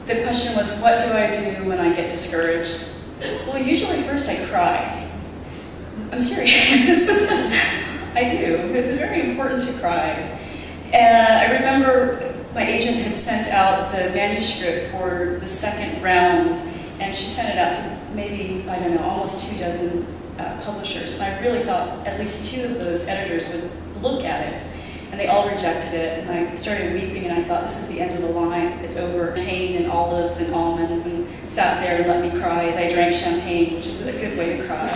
the question was, what do I do when I get discouraged? Well, usually first I cry. I'm serious. I do. It's very important to cry. And I remember my agent had sent out the manuscript for the second round, and she sent it out to maybe, I don't know, almost 2 dozen publishers. And I really thought at least 2 of those editors would look at it. And they all rejected it, and I started weeping, and I thought, this is the end of the line. It's over. Champagne and olives and almonds, and sat there and let me cry as I drank champagne, which is a good way to cry.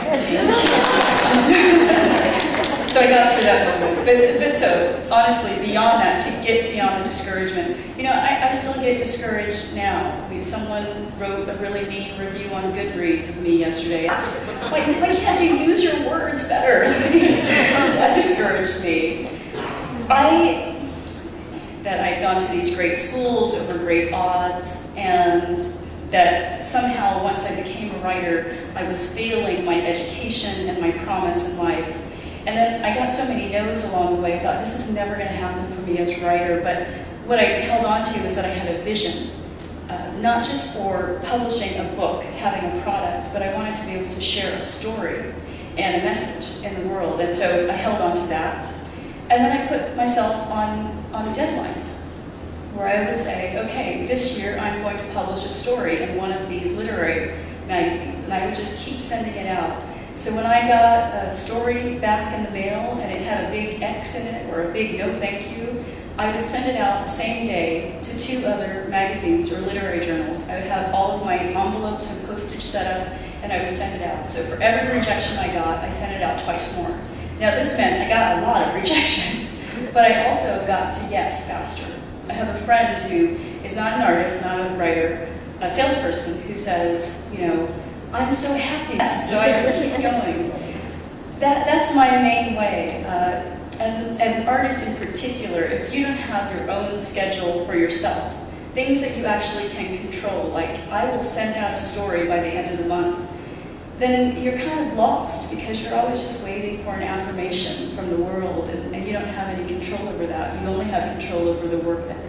So I got through that moment. But so, honestly, beyond that, to get beyond the discouragement, you know, I still get discouraged now. I mean, someone wrote a really mean review on Goodreads of me yesterday. Why can't you use your words better? That discouraged me. That I'd gone to these great schools over great odds, and that somehow once I became a writer, I was failing my education and my promise in life. And then I got so many no's along the way. I thought, this is never going to happen for me as a writer. But what I held on to is that I had a vision, not just for publishing a book, having a product, but I wanted to be able to share a story and a message in the world. And so I held on to that. And then I put myself on deadlines, where I would say, okay, this year I'm going to publish a story in one of these literary magazines, and I would just keep sending it out. So when I got a story back in the mail and it had a big X in it, or a big no thank you, I would send it out the same day to 2 other magazines or literary journals. I would have all of my envelopes and postage set up, and I would send it out. So for every rejection I got, I sent it out twice more. Now this meant I got a lot of rejections, but I also got to yes faster. I have a friend who is not an artist, not a writer, a salesperson, who says, you know, I'm so happy, so I just keep going. That's my main way. As an artist in particular, if you don't have your own schedule for yourself, things that you actually can control, like I will send out a story by the end of the month, then you're kind of lost because you're always just waiting for an affirmation from the world, and you don't have any control over that. You only have control over the work that